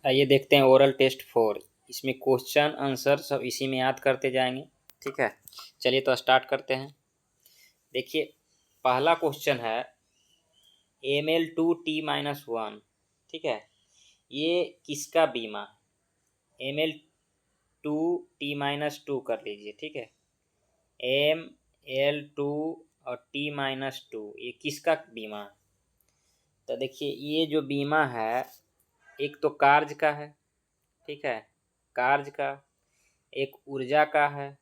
आइए देखते हैं ओरल टेस्ट 4। इसमें क्वेश्चन आंसर सब इसी में याद करते जाएंगे। ठीक है, चलिए तो स्टार्ट करते हैं। देखिए, पहला क्वेश्चन है Ml2T-1। ठीक है, ये किसका बीमा? Ml2T-2 कर लीजिए। ठीक है, Ml2 और T-2 ये किसका बीमा है? तो देखिए, ये जो बीमा है एक तो कार्य का है। ठीक है, कार्य का, एक ऊर्जा का है,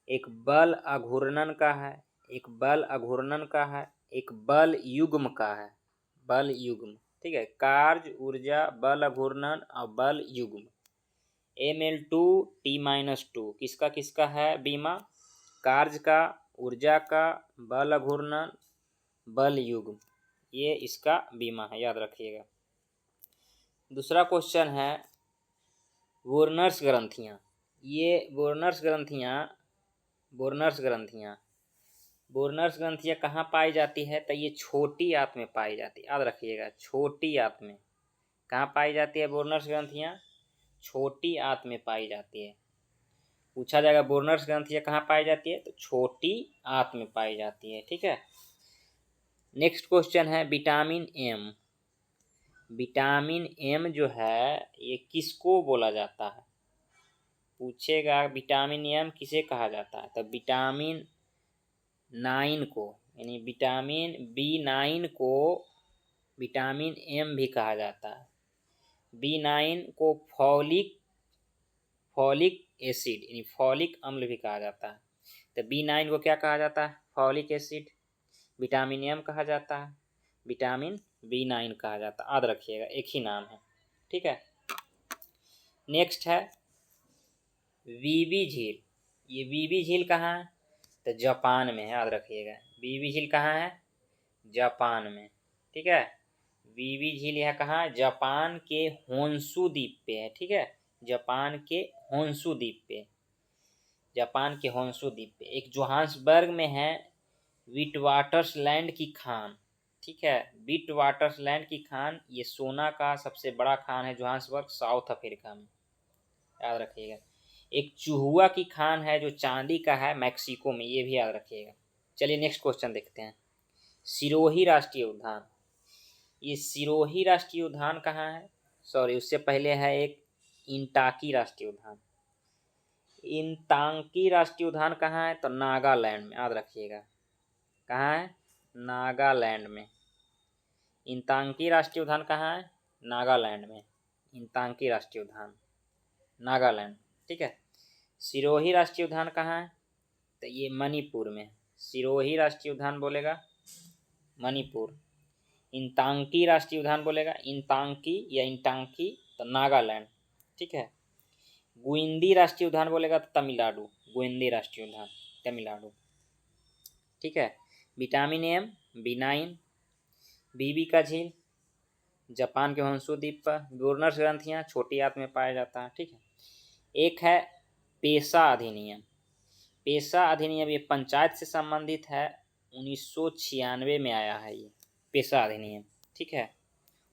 एक बल अघूर्णन का है, एक बल अघूर्णन का है, एक बल युग्म का है। बल युग्म, ठीक है, कार्य, ऊर्जा, बल अघूर्णन और बल युग्म। Ml2T-2 किसका किसका है बीमा? कार्य का, ऊर्जा का, बल अघूर्णन, बल युग्म, ये इसका बीमा है, याद रखिएगा। दूसरा क्वेश्चन है वोर्नर्स ग्रंथियाँ। ये वोर्नर्स ग्रंथियाँ कहाँ पाई जाती है? तो ये छोटी आंत में पाई जाती है, याद रखिएगा। छोटी आंत में कहाँ पाई जाती है वोर्नर्स ग्रंथियाँ? छोटी आंत में पाई जाती है। पूछा जाएगा वोर्नर्स ग्रंथियाँ कहाँ पाई जाती है, तो छोटी आंत में पाई जाती है। ठीक है, नेक्स्ट क्वेश्चन है विटामिन एम। विटामिन एम जो है ये किसको बोला जाता है? पूछेगा विटामिन एम किसे कहा जाता है, तो विटामिन 9 को, यानी विटामिन B9 को विटामिन एम भी कहा जाता है। B9 को फॉलिक एसिड यानी फॉलिक अम्ल भी कहा जाता है। तो B9 को क्या कहा जाता है? Folic acid. विटामिन एम कहा जाता है, विटामिन B9 कहा जाता है, याद रखिएगा, एक ही नाम है। ठीक है, नेक्स्ट है वीबी झील। ये वीबी झील कहाँ है? तो जापान में है, याद रखिएगा। वीबी झील कहाँ है? जापान में। ठीक है, वीबी झील यह कहाँ है? जापान के होन्शु द्वीप पे है। ठीक है, जापान के होन्शु द्वीप पे, जापान के होन्शु द्वीप पे। एक जोहान्सबर्ग में है विटवाटर्सलैंड की खान। ठीक है, विटवाटर्सलैंड की खान, ये सोना का सबसे बड़ा खान है जोहान्सबर्ग, साउथ अफ्रीका में, याद रखिएगा। एक चुहुआ की खान है जो चांदी का है, मैक्सिको में, ये भी याद रखिएगा। चलिए नेक्स्ट क्वेश्चन देखते हैं। सिरोही राष्ट्रीय उद्यान। ये सिरोही राष्ट्रीय उद्यान कहाँ है? सॉरी, उससे पहले है एक इंटाकी राष्ट्रीय उद्यान। इंतांकी राष्ट्रीय उद्यान कहाँ है? तो नागालैंड में, याद रखिएगा। कहाँ है? नागालैंड में। इंतांकी राष्ट्रीय उद्यान कहाँ है? नागालैंड में। इंतांकी राष्ट्रीय उद्यान, नागालैंड। ठीक है, सिरोही राष्ट्रीय उद्यान कहाँ है? तो ये मणिपुर में। सिरोही राष्ट्रीय उद्यान बोलेगा मणिपुर। इंतांकी राष्ट्रीय उद्यान बोलेगा इंतांकी या इंटांकी, तो नागालैंड। ठीक है, गुइंदी राष्ट्रीय उद्यान बोलेगा तो तमिलनाडु, गुइंदी राष्ट्रीय उद्यान, तमिलनाडु। ठीक है, विटामिन एम, B9, बीबी का झील, जापान के होन्शु द्वीप पर। वोर्नर्स ग्रंथियाँ छोटी आंत में पाया जाता है। ठीक है, एक है पेशा अधिनियम। पेशा अधिनियम ये पंचायत से संबंधित है, 1996 में आया है ये पेशा अधिनियम। ठीक है,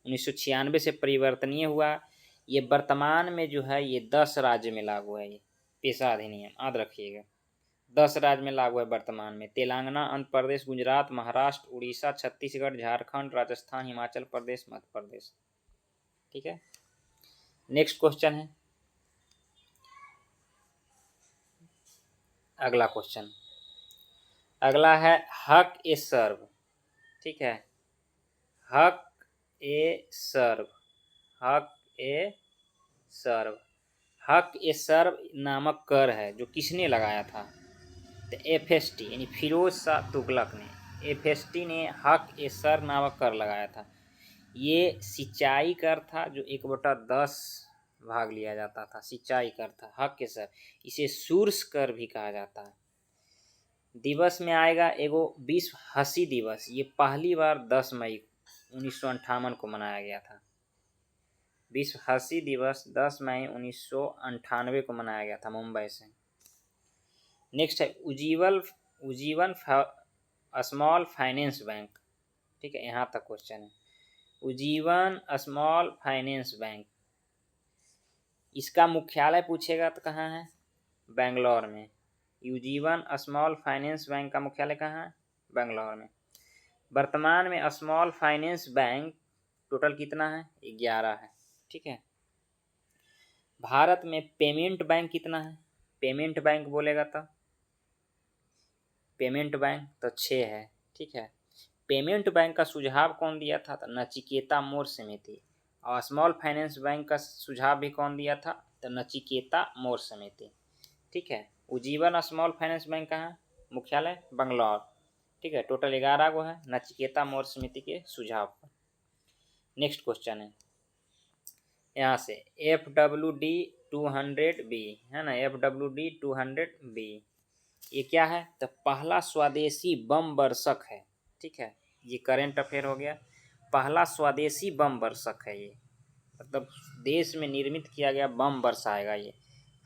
1996 से परिवर्तनीय हुआ। ये वर्तमान में जो है ये 10 राज्य में लागू है। ये पेशा अधिनियम याद रखिएगा, 10 राज्य में लागू है वर्तमान में। तेलंगाना, आंध्र प्रदेश, गुजरात, महाराष्ट्र, उड़ीसा, छत्तीसगढ़, झारखंड, राजस्थान, हिमाचल प्रदेश, मध्य प्रदेश। ठीक है, नेक्स्ट क्वेश्चन है, अगला क्वेश्चन, अगला है हक ए सर्व। ठीक है, हक ए सर्व, हक ए सर्व। हक ए सर्व नामक कर है जो किसने लगाया था? तो FST यानी फिरोज शाह तुगलक ने, FST ने हक ए सर्व नामक कर लगाया था। ये सिंचाई कर था जो 1/10 भाग लिया जाता था, सिंचाई कर था हक ए सर्व। इसे सूर्स कर भी कहा जाता है। दिवस में आएगा एगो विश्व हंसी दिवस। ये पहली बार 10 मई 1958 को मनाया गया था। विश्व हंसी दिवस 10 मई 1998 को मनाया गया था मुंबई से। नेक्स्ट है उज्जीवन स्मॉल फाइनेंस बैंक। ठीक है, यहाँ तक क्वेश्चन है। उज्जीवन स्मॉल फाइनेंस बैंक इसका मुख्यालय पूछेगा तो कहाँ है? बेंगलोर में। यूजीवन स्मॉल फाइनेंस बैंक का मुख्यालय कहाँ है? बेंगलोर में। वर्तमान में स्मॉल फाइनेंस बैंक टोटल कितना है? 11 है। ठीक है। भारत में पेमेंट बैंक कितना है? पेमेंट बैंक बोलेगा तो पेमेंट बैंक तो 6 है। ठीक है। पेमेंट बैंक का सुझाव कौन दिया था? तो नचिकेता मोर समिति। और स्मॉल फाइनेंस बैंक का सुझाव भी कौन दिया था? तो नचिकेता मोर समिति। ठीक है। उज्जीवन स्मॉल फाइनेंस बैंक कहाँ? मुख्यालय बंगलौर। ठीक है। टोटल 11 गो है नचिकेता मोर समिति के सुझाव पर। नेक्स्ट क्वेश्चन है यहाँ से FWD-200B है ना, FWD-200B ये क्या है? तो पहला स्वदेशी बम वर्षक है। ठीक है। ये करेंट अफेयर हो गया। पहला स्वदेशी बम वर्षक है ये, मतलब देश में निर्मित किया गया बम बरसाएगा ये।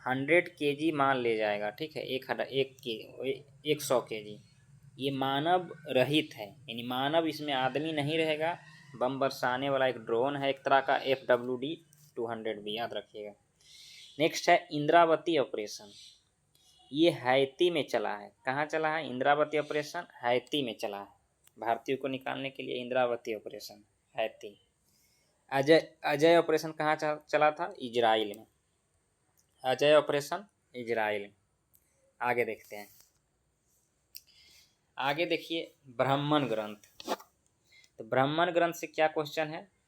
100 kg मान ले जाएगा। ठीक है। 100 kg। ये मानव रहित है, यानी मानव इसमें आदमी नहीं रहेगा। बम बरसाने वाला एक ड्रोन है एक तरह का, FWD-200B याद रखिएगा। नेक्स्ट है इंद्रावती ऑपरेशन। ये हैती में चला है। कहाँ चला है? इंद्रावती ऑपरेशन हैती में चला है। भारतीयों को निकालने के लिए Indravati operation Haiti. Ajay operation कहाँ चला था? इजराइल में। अजय ऑपरेशन इजराइल में। आगे देखते हैं। आगे देखिए ब्राह्मण ग्रंथ। तो ब्राह्मण ग्रंथ से क्या क्वेश्चन है?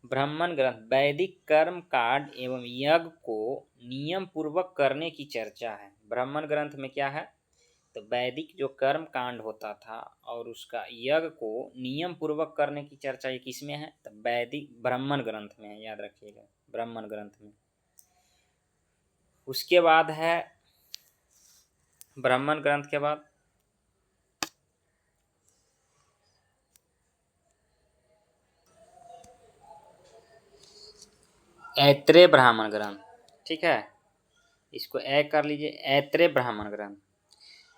ब्राह्मण ग्रंथ वैदिक कर्म कांड एवं यज्ञ को नियम पूर्वक करने की चर्चा है। ब्राह्मण ग्रंथ में क्या है? तो वैदिक जो कर्म कांड होता था और उसका यज्ञ को नियम पूर्वक करने की चर्चा ये किसमें है? तो वैदिक ब्राह्मण ग्रंथ में है। याद रखिएगा ब्राह्मण ग्रंथ में। उसके बाद है ब्राह्मण ग्रंथ के बाद ऐत्रेय ब्राह्मण ग्रंथ। ठीक है। इसको ए कर लीजिए, ऐत्रेय ब्राह्मण ग्रंथ।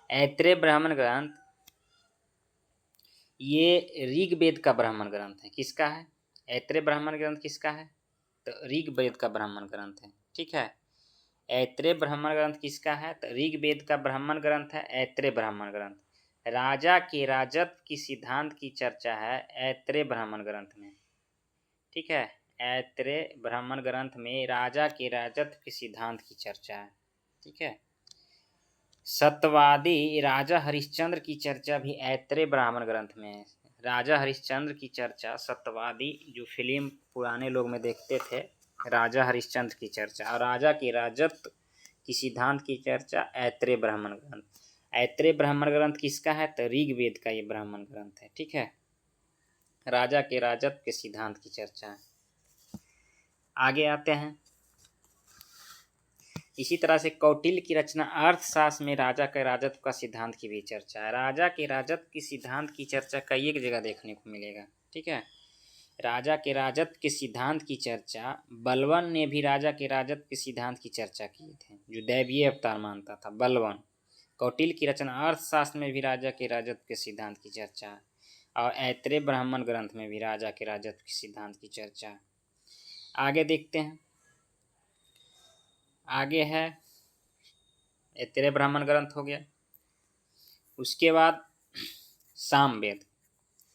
ऐत्रेय ब्राह्मण ग्रंथ ये ऋग्वेद का ब्राह्मण ग्रंथ है। किसका है? ऐत्रेय ब्राह्मण ग्रंथ किसका है? तो ऋग्वेद का ब्राह्मण ग्रंथ है। ठीक है। ऐत्रेय ब्राह्मण ग्रंथ किसका है? तो ऋग्वेद का ब्राह्मण ग्रंथ है ऐत्रेय ब्राह्मण ग्रंथ। राजा के राजत्व की सिद्धांत की चर्चा है ऐत्रेय ब्राह्मण ग्रंथ में। ठीक है। ऐत्रेय ब्राह्मण ग्रंथ में राजा के राजत्व के सिद्धांत की चर्चा है। ठीक है। सत्यवादी राजा हरिश्चंद्र की चर्चा भी ऐत्रेय ब्राह्मण ग्रंथ में है। राजा हरिश्चंद्र की चर्चा सत्यवादी जो फिल्म पुराने लोग में देखते थे, राजा हरिश्चंद्र की चर्चा और राजा के राजत्व की सिद्धांत की चर्चा ऐत्रेय ब्राह्मण ग्रंथ। ऐत्रेय ब्राह्मण ग्रंथ किसका है? तो ऋग्वेद का ये ब्राह्मण ग्रंथ है। ठीक है। राजा के राजत्व के सिद्धांत की चर्चा है। आगे आते हैं। इसी तरह से कौटिल्य की रचना अर्थशास्त्र में राजा के राजत्व का सिद्धांत की भी चर्चा है। राजा के राजत्व की सिद्धांत की चर्चा कई एक जगह देखने को मिलेगा। ठीक है। राजा के राजत्व के सिद्धांत की चर्चा बलवन ने भी राजा के राजत्व के सिद्धांत की चर्चा किए थे, जो दैवीय अवतार मानता था बलवन। कौटिल्य की रचना अर्थशास्त्र में भी राजा के राजत्व के सिद्धांत की चर्चा है और ऐत्रेय ब्राह्मण ग्रंथ में भी राजा के राजत्व के सिद्धांत की चर्चा है। आगे देखते हैं। आगे है ऐत्रेय ब्राह्मण ग्रंथ हो गया। उसके बाद सामवेद।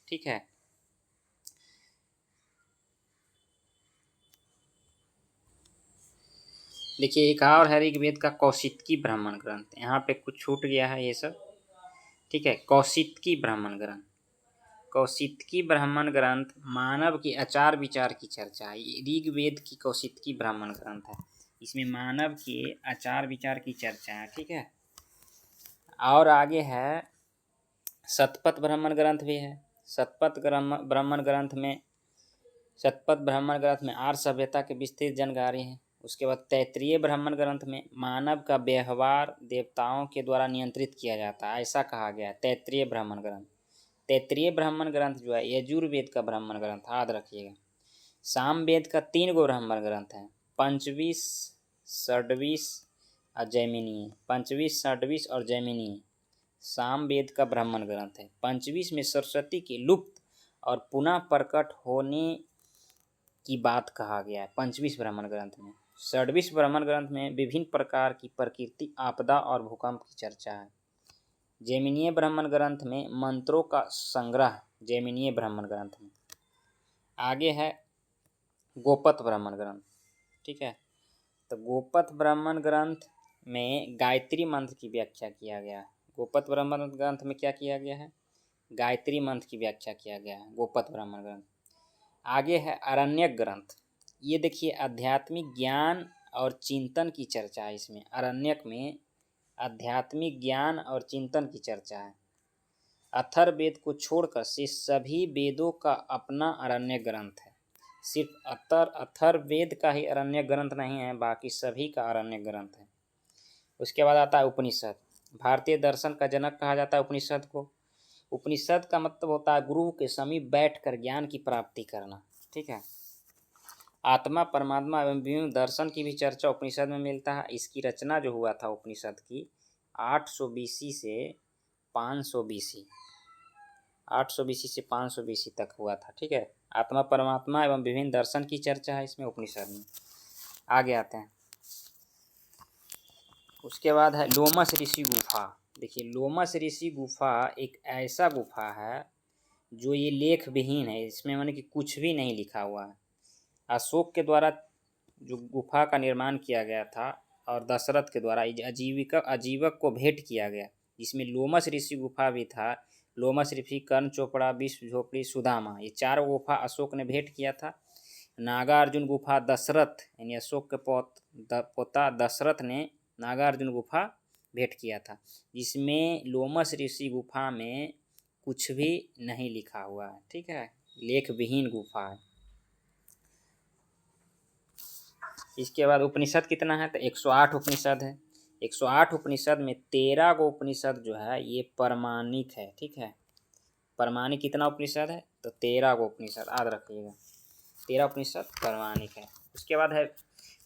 ठीक है। देखिए एक और है ऋग्वेद का कौशितकी ब्राह्मण ग्रंथ। यहाँ पे कुछ छूट गया है ये सब। ठीक है। कौशितकी ब्राह्मण ग्रंथ। कौशितकी ब्राह्मण ग्रंथ मानव के आचार विचार की चर्चा है। ऋग्वेद की कौशितकी ब्राह्मण ग्रंथ है। इसमें मानव के आचार विचार की चर्चा है। ठीक है। और आगे है शतपथ ब्राह्मण ग्रंथ भी है। शतपथ ब्राह्मण ग्रंथ में आर्य सभ्यता के विस्तृत जानकारी है। उसके बाद तैत्तिरीय ब्राह्मण ग्रंथ में मानव का व्यवहार देवताओं के द्वारा नियंत्रित किया जाता है, ऐसा कहा गया है। तैत्तिरीय ब्राह्मण ग्रंथ। तैत्तिरीय ब्राह्मण ग्रंथ जो है यजुर्वेद का ब्राह्मण ग्रंथ, याद रखिएगा। सामवेद का 3 गो ब्राह्मण ग्रंथ है, पंचविश, षड्विश और जैमिनीय। पंचविश, षड्विश और जैमिनीय सामवेद का ब्राह्मण ग्रंथ है। पंचविश में सरस्वती के लुप्त और पुनः प्रकट होने की बात कहा गया है 25 ब्राह्मण ग्रंथ में। 26 ब्राह्मण ग्रंथ में विभिन्न प्रकार की प्रकृति आपदा और भूकंप की चर्चा है। जैमिनीय ब्राह्मण ग्रंथ में मंत्रों का संग्रह, जैमिनीय ब्राह्मण ग्रंथ में। आगे है गोपथ ब्राह्मण ग्रंथ, ठीक है। तो गोपथ ब्राह्मण ग्रंथ में गायत्री मंत्र की व्याख्या किया गया है। गोपथ ब्राह्मण ग्रंथ में क्या किया गया है? गायत्री मंत्र की व्याख्या किया गया है गोपथ ब्राह्मण ग्रंथ। आगे है अरण्यक ग्रंथ। ये देखिए आध्यात्मिक ज्ञान और चिंतन की चर्चा है इसमें। अरण्यक में आध्यात्मिक ज्ञान और चिंतन की चर्चा है। अथर्ववेद को छोड़कर शेष सभी वेदों का अपना अरण्यक ग्रंथ है। सिर्फ अथर्ववेद का ही अरण्यक ग्रंथ नहीं है, बाकी सभी का अरण्यक ग्रंथ है। उसके बाद आता है उपनिषद। भारतीय दर्शन का जनक कहा जाता है उपनिषद को। उपनिषद का मतलब होता है गुरु के समीप बैठकर ज्ञान की प्राप्ति करना, ठीक है। आत्मा, परमात्मा एवं विभिन्न दर्शन की भी चर्चा उपनिषद में मिलता है। इसकी रचना जो हुआ था उपनिषद की 800 BC से 500 BC, 800 BC से 500 BC तक हुआ था, ठीक है। आत्मा, परमात्मा एवं विभिन्न दर्शन की चर्चा है इसमें उपनिषद में। आगे आते हैं। उसके बाद है लोमस ऋषि गुफा। देखिए लोमस ऋषि गुफा एक ऐसा गुफा है जो ये लेख विहीन है, इसमें माने कि कुछ भी नहीं लिखा हुआ है। अशोक के द्वारा जो गुफा का निर्माण किया गया था और दशरथ के द्वारा आजीवक को भेंट किया गया, जिसमें लोमस ऋषि गुफा भी था। लोमस ऋषि, कर्ण चोपड़ा, विश्व झोपड़ी, सुदामा, ये 4 गुफा अशोक ने भेंट किया था। नागार्जुन गुफा दशरथ यानी अशोक के पोता दशरथ ने नागार्जुन गुफा भेंट किया था, जिसमें लोमस ऋषि गुफा में कुछ भी नहीं लिखा हुआ है, ठीक है। लेख विहीन गुफा है। इसके बाद उपनिषद कितना है? तो 108 उपनिषद है। 108 उपनिषद में 13 गो उपनिषद जो है ये प्रमाणिक है, ठीक है। प्रमाणिक कितना उपनिषद है? तो 13 गो उपनिषद, याद रखिएगा 13 उपनिषद प्रमाणिक है। उसके बाद है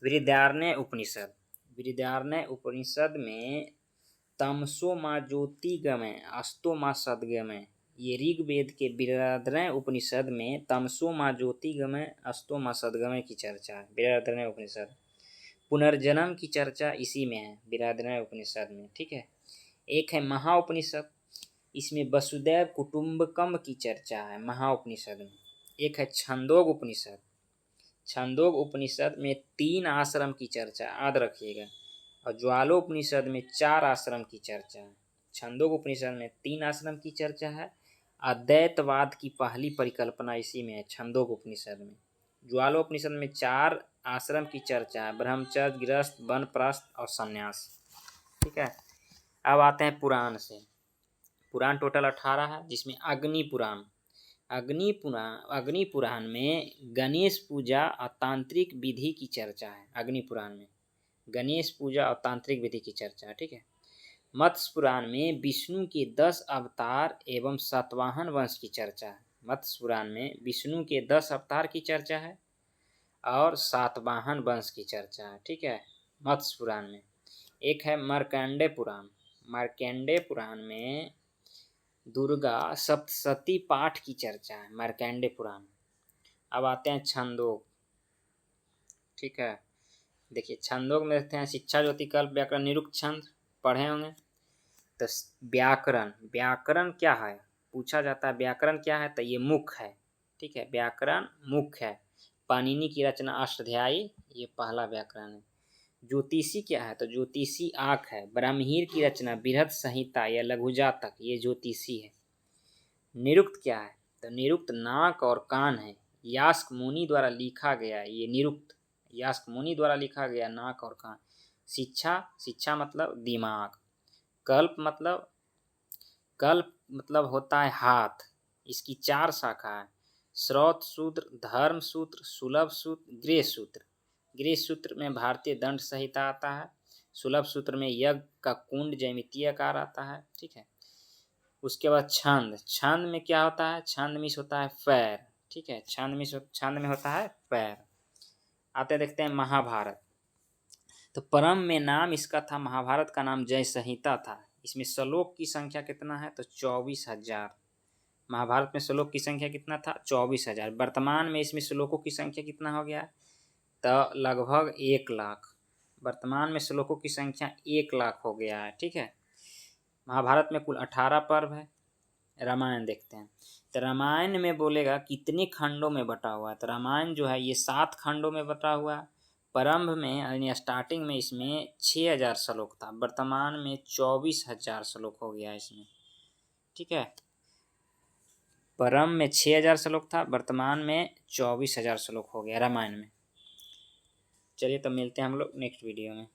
बृहदारण्यक उपनिषद। बृहदारण्यक उपनिषद में तमसो माँ ज्योतिगमय अस्तो माँ सद्गमय, ये ऋग्वेद के बृहदारण्यक उपनिषद में तमसो माँ ज्योतिगमय अस्तो माँ सद्गमय की चर्चा है। बृहदारण्यक उपनिषद पुनर्जन्म की चर्चा इसी में है, बृहदारण्यक उपनिषद में, ठीक है। एक है महाउपनिषद, इसमें वसुदैव कुटुम्बकम की चर्चा है महाउपनिषद में। एक है छंदोग उपनिषद। छंदोग उपनिषद में 3 आश्रम की चर्चा, याद रखिएगा। और ज्वालोपनिषद में 4 आश्रम की चर्चा है। छंदोग उपनिषद में 3 आश्रम की चर्चा है। अद्वैतवाद की पहली परिकल्पना इसी में है, छंदोग उपनिषद में। ज्वालोपनिषद में 4 आश्रम की चर्चा है, ब्रह्मचर्य, गृहस्थ, वानप्रस्थ और संन्यास, ठीक है। अब आते हैं पुराण से। पुराण टोटल 18 है, जिसमें अग्नि पुराण। अग्नि पुराण में गणेश पूजा और तांत्रिक विधि की चर्चा है। अग्नि पुराण में गणेश पूजा और तांत्रिक विधि की चर्चा है, ठीक है। मत्स्य पुराण में विष्णु के 10 अवतार एवं सातवाहन वंश की चर्चा है। मत्स्य पुराण में विष्णु के 10 अवतार की चर्चा है और सातवाहन वंश की चर्चा है, ठीक है, मत्स्य पुराण में। एक है मार्कंडेय पुराण। मार्कंडेय पुराण में दुर्गा सप्तशती पाठ की चर्चा है, मार्कंडेय पुराण। अब आते हैं छंदोग, ठीक है। देखिए छंदोग में देखते हैं शिक्षा ज्योति कल्प व्याकरण निरुक्त छंद पढ़े होंगे। तो व्याकरण क्या है पूछा जाता है। व्याकरण क्या है? तो ये मुख है, ठीक है। व्याकरण मुख है। पाणिनि की रचना अष्टाध्यायी, ये पहला व्याकरण है। ज्योतिषी क्या है? तो ज्योतिषी आँख है। ब्राह्मणीर की रचना बृहद संहिता या लघु जातक, ये ज्योतिषी है। निरुक्त क्या है? तो निरुक्त नाक और कान है। यास्क मुनि द्वारा लिखा गया ये निरुक्त, यास्क मुनि द्वारा लिखा गया नाक और कान। शिक्षा मतलब दिमाग। कल्प मतलब होता है हाथ। इसकी 4 शाखा है, श्रौत सूत्र, धर्म सूत्र, सुलभ सूत्र, गृह सूत्र। गृह सूत्र में भारतीय दंड संहिता आता है। सुलभ सूत्र में यज्ञ का कुंड जैमितीय आकार आता है, ठीक है। उसके बाद छंद में क्या होता है? छंद में होता है पैर, ठीक है। छंद में होता है पैर। आते देखते हैं महाभारत। तो परम में नाम इसका था, महाभारत का नाम जय संहिता था। इसमें श्लोक की संख्या कितना है? तो 24,000। महाभारत में श्लोक की संख्या कितना था? 24,000। वर्तमान में इसमें श्लोकों की संख्या कितना हो गया? तो लगभग 1,00,000। वर्तमान में श्लोकों की संख्या 1,00,000 हो गया है। ठीक है। महाभारत में कुल 18 पर्व है। रामायण देखते हैं। तो रामायण में बोलेगा कितने खंडों में बटा हुआ है? तो रामायण जो है ये 7 खंडों में बटा हुआ है। प्रारंभ में यानी स्टार्टिंग में इसमें 6,000 श्लोक था। वर्तमान में 24,000 श्लोक हो गया इसमें। ठीक है। प्रारंभ में 6,000 श्लोक था, वर्तमान में 24,000 श्लोक हो गया रामायण में। चलिए तो मिलते हैं हम लोग नेक्स्ट वीडियो में।